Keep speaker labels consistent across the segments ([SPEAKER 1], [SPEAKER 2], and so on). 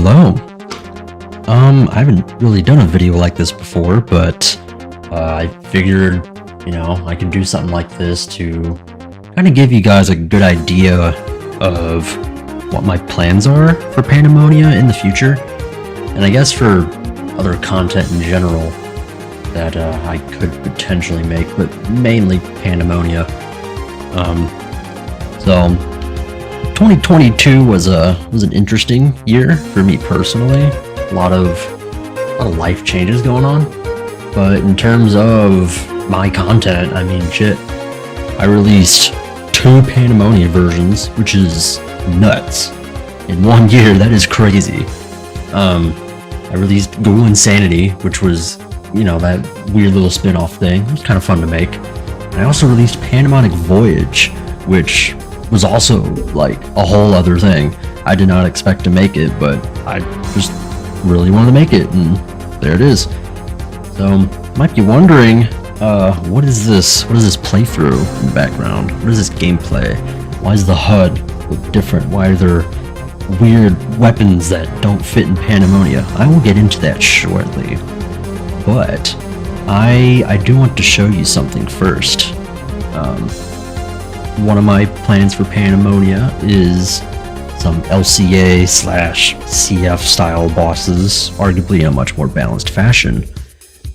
[SPEAKER 1] hello. I haven't really done a video like this before, but I figured, I could do something like this to kind of give you guys a good idea of what my plans are for Pandemonia in the future, and I guess for other content in general that I could potentially make, but mainly Pandemonia. So 2022 was an interesting year for me personally. A lot of life changes going on, but in terms of my content, I mean, shit, I released 2 Pandemonia versions, which is nuts. In 1 year, that is crazy. I released Ghoul Insanity, which was, that weird little spin-off thing. It was kind of fun to make. And I also released Pandemonic Voyage, which was also like a whole other thing. I did not expect to make it, but I just really wanted to make it, and there it is. So, you might be wondering, what is this playthrough in the background? What is this gameplay? Why is the HUD look different? Why are there weird weapons that don't fit in Pandemonia? I will get into that shortly, but I do want to show you something first. One of my plans for Pandemonia is some LCA/CF style bosses, arguably in a much more balanced fashion.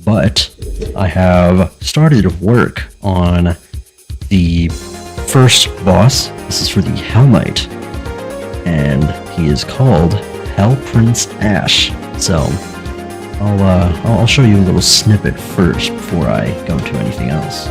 [SPEAKER 1] But I have started work on the first boss. This is for the Hell Knight, and he is called Hell Prince Asch. So I'll show you a little snippet first before I go into anything else.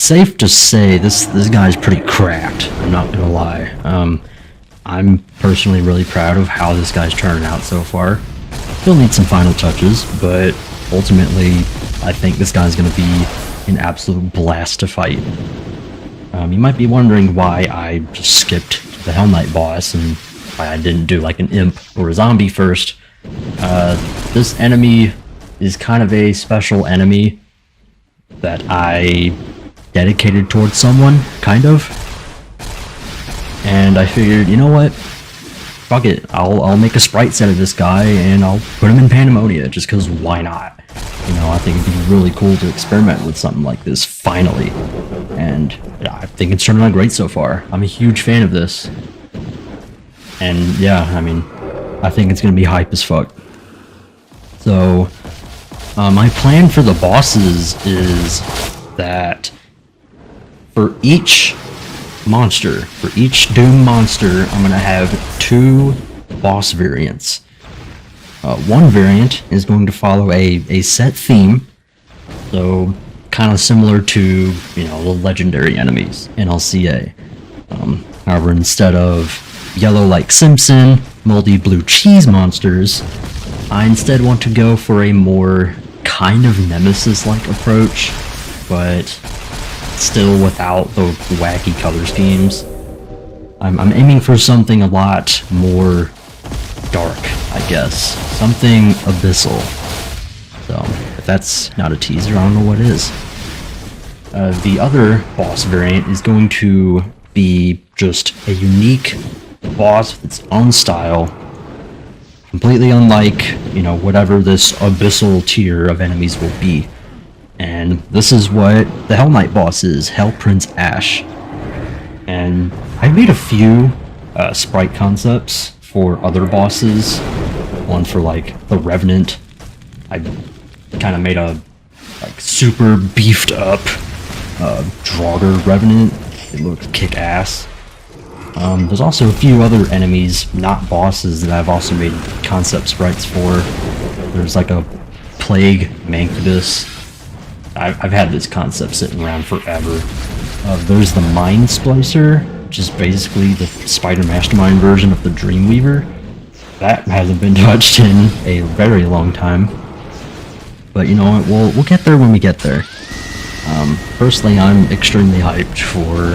[SPEAKER 1] safe to say this guy's pretty cracked. I'm not gonna lie. I'm personally really proud of how this guy's turning out so far. Still needs some final touches, but ultimately, I think this guy's gonna be an absolute blast to fight. You might be wondering why I just skipped the Hell Knight boss and why I didn't do like an imp or a zombie first. This enemy is kind of a special enemy that I dedicated towards someone, kind of. And I figured, you know what? Fuck it. I'll make a sprite set of this guy and I'll put him in Pandemonia just because why not? You know, I think it'd be really cool to experiment with something like this finally. And yeah, I think it's turning out great so far. I'm a huge fan of this. And yeah, I mean, I think it's gonna be hype as fuck. So, my plan for the bosses is that for each monster, for each Doom monster, I'm gonna have 2 boss variants. One variant is going to follow a set theme, so kind of similar to, you know, the legendary enemies in LCA. However, instead of yellow like Simpson, moldy blue cheese monsters, I instead want to go for a more kind of Nemesis-like approach, but still without the wacky color schemes. I'm aiming for something a lot more dark, I guess. Something abyssal. So, if that's not a teaser, I don't know what is. The other boss variant is going to be just a unique boss with its own style, completely unlike, you know, whatever this abyssal tier of enemies will be. And this is what the Hell Knight boss is, Hell Prince Asch. And I made a few sprite concepts for other bosses. One for like the Revenant. I kind of made a like super beefed up Draugr Revenant. It looks kick-ass. There's also a few other enemies, not bosses, that I've also made concept sprites for. There's like a Plague Mancubus. I've had this concept sitting around forever. There's the Mind Splicer, which is basically the Spider Mastermind version of the Dreamweaver. That hasn't been touched in a very long time. But you know what, we'll get there when we get there. Personally, I'm extremely hyped for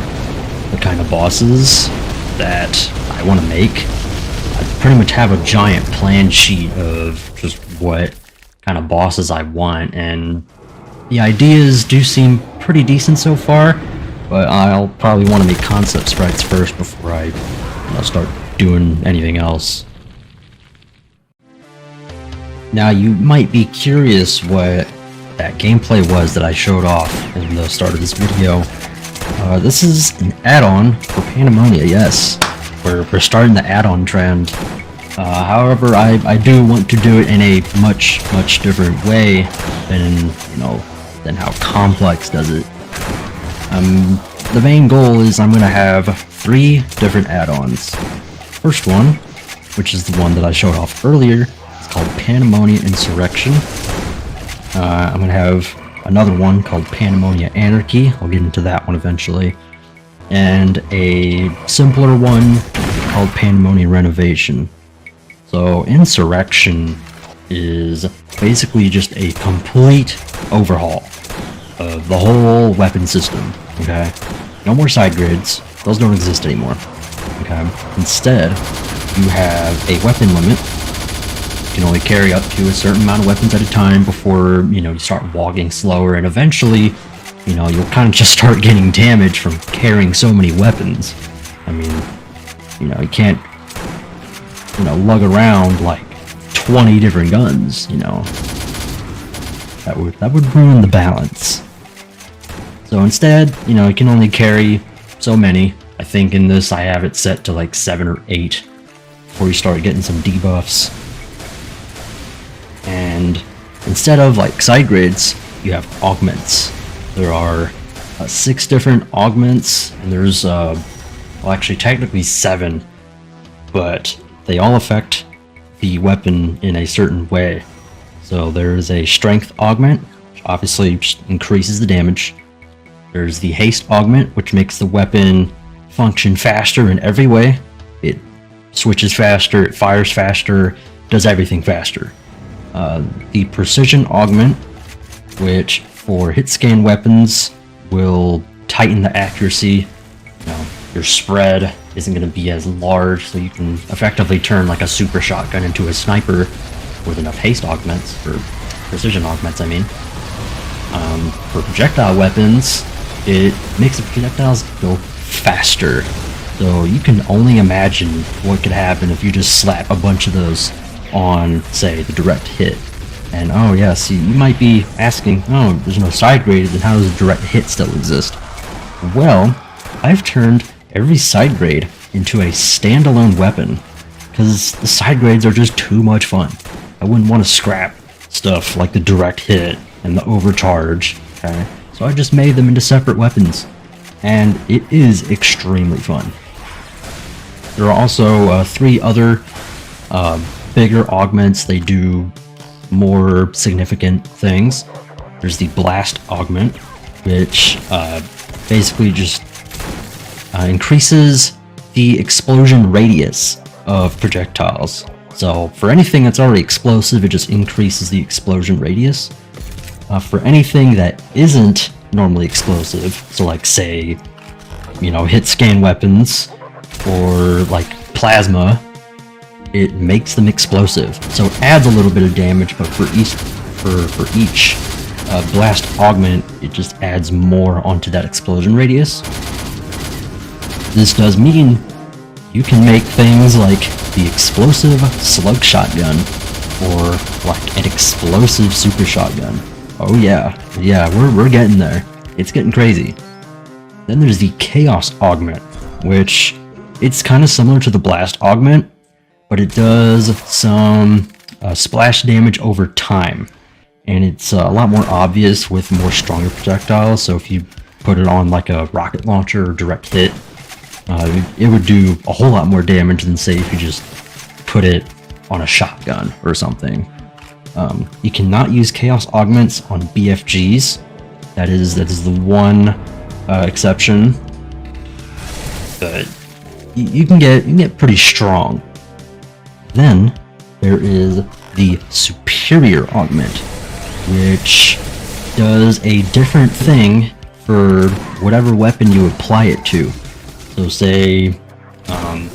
[SPEAKER 1] the kind of bosses that I want to make. I pretty much have a giant plan sheet of just what kind of bosses I want, and the ideas do seem pretty decent so far, but I'll probably want to make concept sprites first before I start doing anything else. Now you might be curious what that gameplay was that I showed off in the start of this video. This is an add-on for Pandemonia, yes. We're starting the add-on trend. However, I do want to do it in a much different way than how Complex does it. The main goal is I'm going to have 3 different add-ons. First one, which is the one that I showed off earlier, is called Pandemonia Insurrection. I'm going to have another one called Pandemonia Anarchy. I'll get into that one eventually. And a simpler one called Pandemonia Renovation. So Insurrection is basically just a complete overhaul of the whole weapon system, okay? No more side grids. Those don't exist anymore, okay? Instead, you have a weapon limit. You can only carry up to a certain amount of weapons at a time before, you start walking slower, and eventually, you'll kind of just start getting damage from carrying so many weapons. I mean, you can't, lug around like 20 different guns, That would ruin the balance. So instead, you can only carry so many. I think in this I have it set to like 7 or 8 before you start getting some debuffs. And instead of like side grids, you have augments. There are 6 different augments, and there's actually technically 7, but they all affect the weapon in a certain way. So there's a strength augment, which obviously just increases the damage. There's the haste augment, which makes the weapon function faster in every way. It switches faster, it fires faster, does everything faster. The precision augment, which for hit scan weapons will tighten the accuracy. Your spread isn't going to be as large, so you can effectively turn like a super shotgun into a sniper with enough haste augments, or precision augments, I mean. For projectile weapons, it makes the projectiles go faster. So you can only imagine what could happen if you just slap a bunch of those on, say, the direct hit. And oh yeah, see, you might be asking, oh, there's no side grade, then how does a direct hit still exist? Well, I've turned every side grade into a standalone weapon, because the side grades are just too much fun. I wouldn't want to scrap stuff like the direct hit and the overcharge, okay? So I just made them into separate weapons, and it is extremely fun. There are also 3 other bigger augments. They do more significant things. There's the blast augment, which basically just increases the explosion radius of projectiles. So for anything that's already explosive, it just increases the explosion radius. For anything that isn't normally explosive, so like say, hit scan weapons or like plasma, it makes them explosive. So it adds a little bit of damage, but for each blast augment, it just adds more onto that explosion radius. This does mean you can make things like the explosive slug shotgun or like an explosive super shotgun. Oh yeah, we're getting there. It's getting crazy. Then there's the chaos augment, which it's kind of similar to the blast augment, but it does some splash damage over time, and it's a lot more obvious with more stronger projectiles. So if you put it on like a rocket launcher or direct hit, it would do a whole lot more damage than say if you just put it on a shotgun or something. You cannot use chaos augments on BFGs. That is the one exception. But you can get pretty strong. Then there is the superior augment, which does a different thing for whatever weapon you apply it to. So say the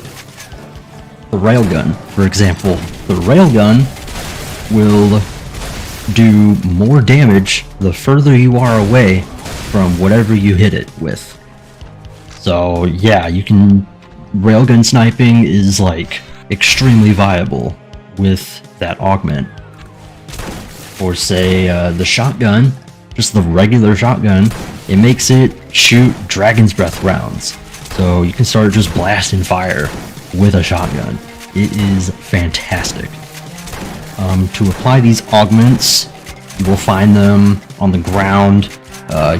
[SPEAKER 1] railgun, for example. The railgun will do more damage the further you are away from whatever you hit it with. So yeah, railgun sniping is like extremely viable with that augment. Or say the shotgun, just the regular shotgun, it makes it shoot Dragon's Breath rounds. So you can start just blasting fire with a shotgun. It is fantastic. To apply these augments, you will find them on the ground.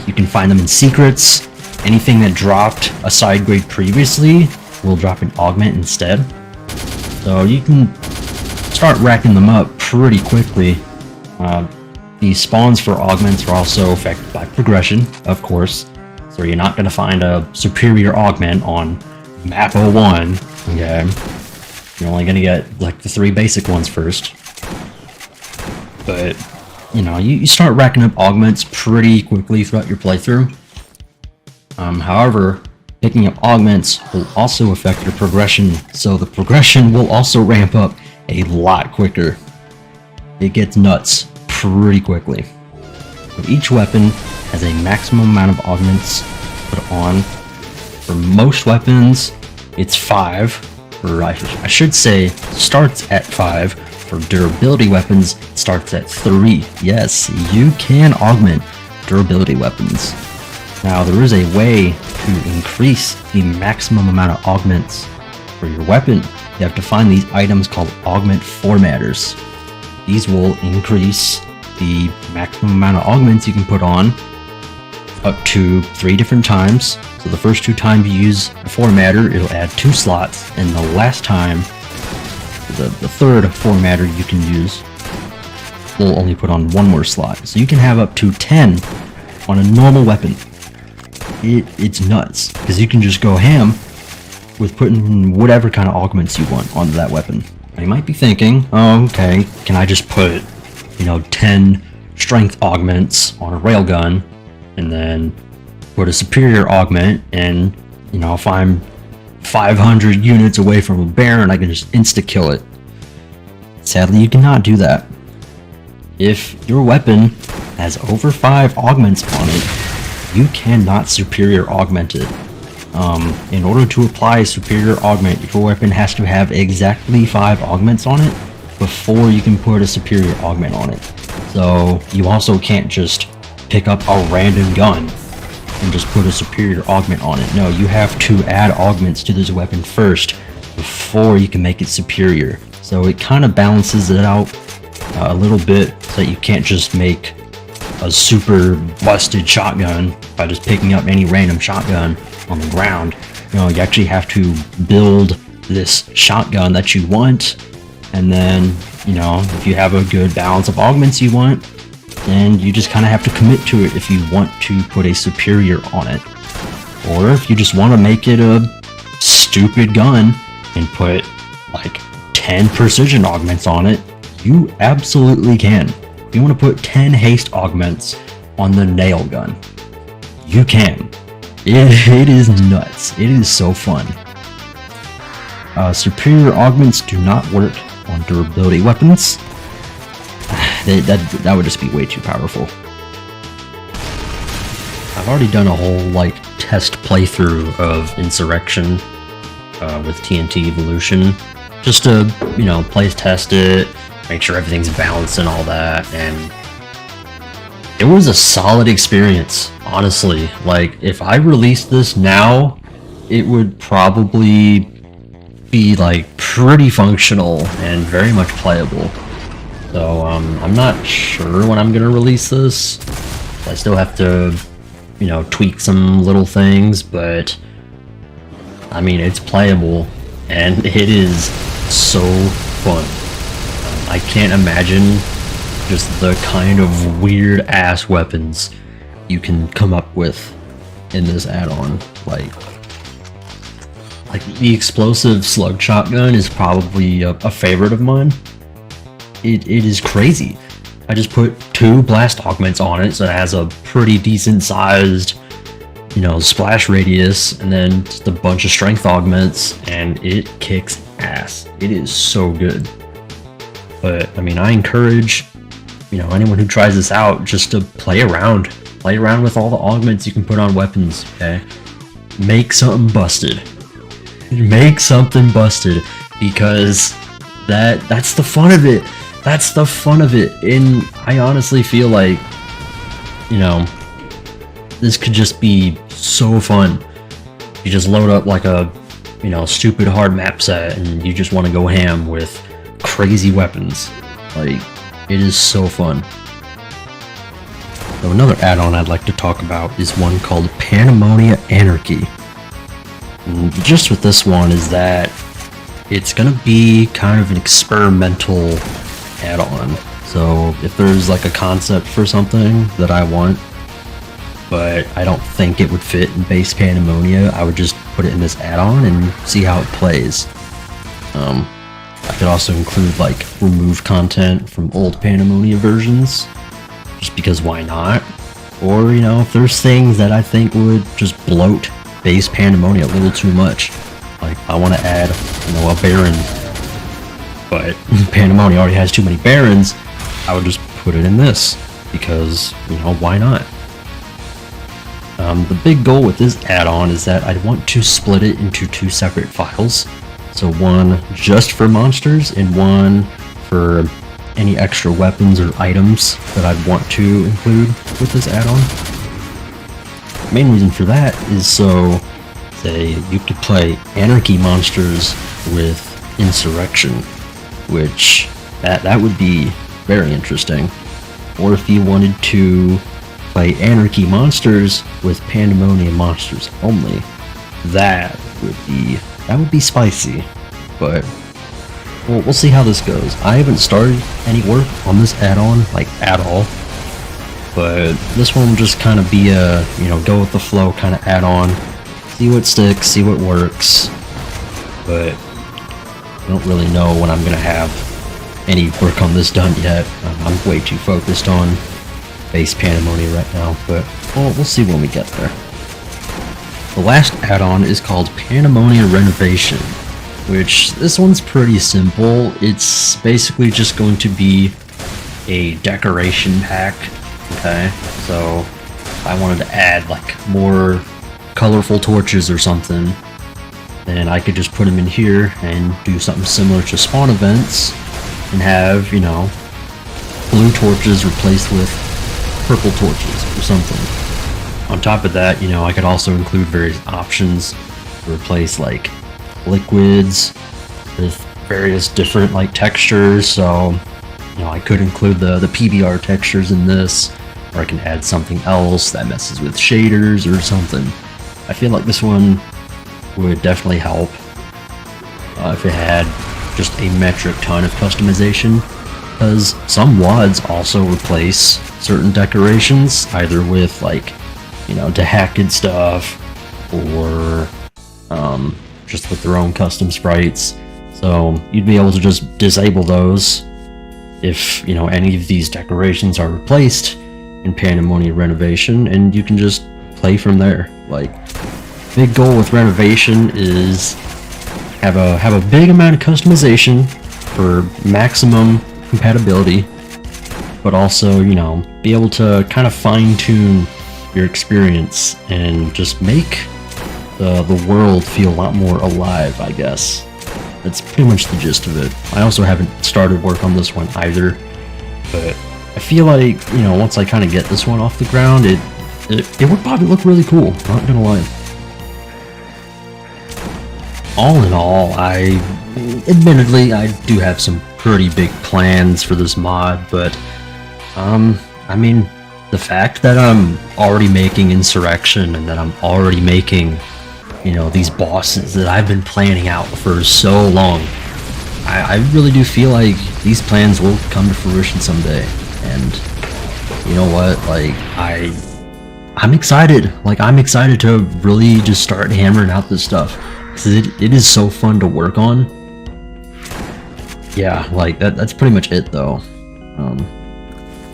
[SPEAKER 1] You can find them in secrets. Anything that dropped a side grade previously will drop an augment instead. So you can start racking them up pretty quickly. The spawns for augments are also affected by progression, of course. So you're not going to find a superior augment on map 01, okay? You're only going to get like the 3 basic ones first. But, you start racking up augments pretty quickly throughout your playthrough. However, picking up augments will also affect your progression, so the progression will also ramp up a lot quicker. It gets nuts pretty quickly. So each weapon has a maximum amount of augments put on. For most weapons, it's 5, or I should say starts at 5. For durability weapons, it starts at 3. Yes, you can augment durability weapons. Now, there is a way to increase the maximum amount of augments for your weapon. You have to find these items called augment formatters. These will increase the maximum amount of augments you can put on up to 3 different times. So the first 2 times you use a formatter, it'll add 2 slots, and the last time, the third formatter you can use will only put on 1 more slot. So you can have up to 10 on a normal weapon. it's nuts, because you can just go ham with putting whatever kind of augments you want onto that weapon. Now you might be thinking, oh, okay, can I just put, 10 strength augments on a railgun, and then put a superior augment, and, if I'm 500 units away from a Baron, I can just insta-kill it. Sadly, you cannot do that. If your weapon has over 5 augments on it, you cannot superior augment it. In order to apply superior augment, your weapon has to have exactly 5 augments on it before you can put a superior augment on it. So you also can't just pick up a random gun and just put a superior augment on it. No, you have to add augments to this weapon first before you can make it superior. So it kind of balances it out a little bit, so that you can't just make a super busted shotgun by just picking up any random shotgun on the ground. You actually have to build this shotgun that you want, and then, if you have a good balance of augments you want, then you just kind of have to commit to it if you want to put a superior on it. Or if you just want to make it a stupid gun and put like 10 precision augments on it, you absolutely can. If you want to put 10 haste augments on the nail gun, you can. It is nuts. It is so fun. Superior augments do not work on durability weapons. That would just be way too powerful. I've already done a whole test playthrough of Insurrection with TNT Evilution, just to play test it, make sure everything's balanced and all that, and it was a solid experience, honestly. If I released this now, it would probably be pretty functional and very much playable. So I'm not sure when I'm gonna release this. I still have to tweak some little things, but I mean, it's playable and it is so fun. I can't imagine just the kind of weird ass weapons you can come up with in this add-on. Like the explosive slug shotgun is probably a favorite of mine. It is crazy. I just put 2 blast augments on it, so it has a pretty decent sized splash radius, and then just a bunch of strength augments, and it kicks ass. It is so good. But I mean, I encourage anyone who tries this out just to play around with all the augments you can put on weapons. Okay, make something busted, because that's the fun of it. That's the fun of it. And I honestly feel like this could just be so fun. You just load up a stupid hard map set and you just want to go ham with crazy weapons. It is so fun. So another add-on I'd like to talk about is one called Pandemonia Anarchy. And the gist with this one is that it's gonna be kind of an experimental add-on. So if there's a concept for something that I want, but I don't think it would fit in base Pandemonia, I would just put it in this add-on and see how it plays. I could also include remove content from old Pandemonia versions, just because why not? Or if there's things that I think would just bloat base Pandemonia a little too much, I want to add a Baron, but Pandemonia already has too many Barons, I would just put it in this, because why not? The big goal with this add-on is that I'd want to split it into 2 separate files. So one just for monsters and one for any extra weapons or items that I'd want to include with this add-on. The main reason for that is so, say, you could play Anarchy monsters with Insurrection, which that would be very interesting. Or if you wanted to play Anarchy monsters with Pandemonia monsters only, that would be spicy. But we'll see how this goes. I haven't started any work on this add-on at all. but this one will just kind of be a, you know, go with the flow kind of add-on. See what sticks, see what works, but I don't really know when I'm gonna have any work on this done yet. I'm way too focused on base Pandemonia right now, but we'll see when we get there. The last add-on is called Pandemonia Renovation, which this one's pretty simple. It's basically just going to be a decoration pack. Okay, so if I wanted to add like more colorful torches or something, then I could just put them in here and do something similar to spawn events and have, you know, blue torches replaced with purple torches or something. On top of that, you know, I could also include various options to replace like liquids with various different like textures. So, you know, I could include the PBR textures in this, or I can add something else that messes with shaders or something. I feel like this one would definitely help if it had just a metric ton of customization, because some WODs also replace certain decorations, either with like, you know, dehacked stuff, or just with their own custom sprites. So you'd be able to just disable those if, you know, any of these decorations are replaced in Pandemonia Renovation, and you can just play from there. Like, big goal with Renovation is have a big amount of customization for maximum compatibility, but also, you know, be able to kind of fine-tune your experience and just make the world feel a lot more alive, I guess. That's pretty much the gist of it. I also haven't started work on this one either, but I feel like, you know, once I kind of get this one off the ground, it would probably look really cool, not gonna lie. All in all, admittedly, I do have some pretty big plans for this mod, but, I mean, the fact that I'm already making Insurrection and that I'm already making, you know, these bosses that I've been planning out for so long, I really do feel like these plans will come to fruition someday. And you know what, like, I'm excited. Like, I'm excited to really just start hammering out this stuff, because it is so fun to work on. Yeah, like, that's pretty much it, though.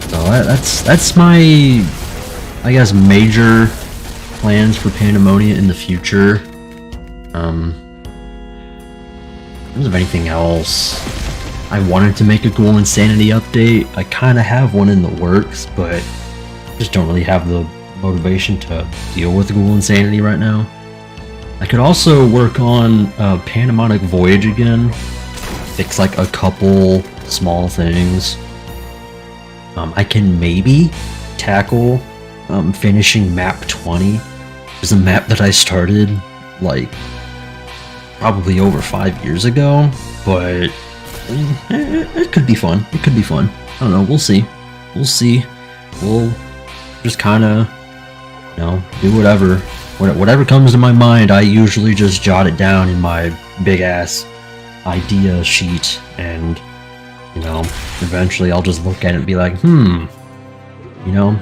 [SPEAKER 1] So that's my, I guess, major plans for Pandemonia in the future. In terms of anything else, I wanted to make a Ghoul Insanity update. I kind of have one in the works, but just don't really have the motivation to deal with Ghoul Insanity right now. I could also work on Pandemonic Voyage again, fix like a couple small things. I can maybe tackle finishing map 20. It's a map that I started like probably over 5 years ago, but it could be fun. It could be fun. I don't know. We'll see. We'll see. We'll just kind of, you know, do whatever. Whatever comes to my mind, I usually just jot it down in my big ass idea sheet, and, you know, eventually I'll just look at it and be like, you know,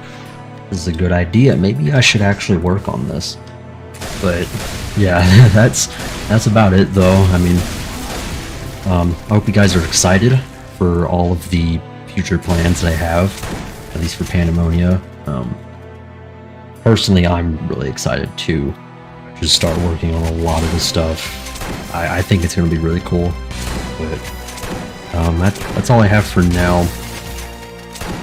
[SPEAKER 1] this is a good idea. Maybe I should actually work on this. But yeah, that's about it, though. I mean, I hope you guys are excited for all of the future plans that I have, at least for Pandemonia. Personally, I'm really excited to just start working on a lot of this stuff. I think it's going to be really cool. But that's all I have for now.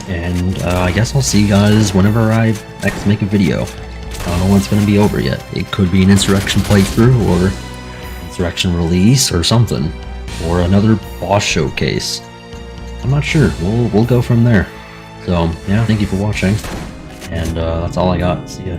[SPEAKER 1] And I guess I'll see you guys whenever I next make a video. I don't know when it's going to be over yet. It could be an Insurrection playthrough, or Insurrection release, or something. Or another boss showcase. I'm not sure. We'll go from there. So, yeah, thank you for watching. And that's all I got. See ya.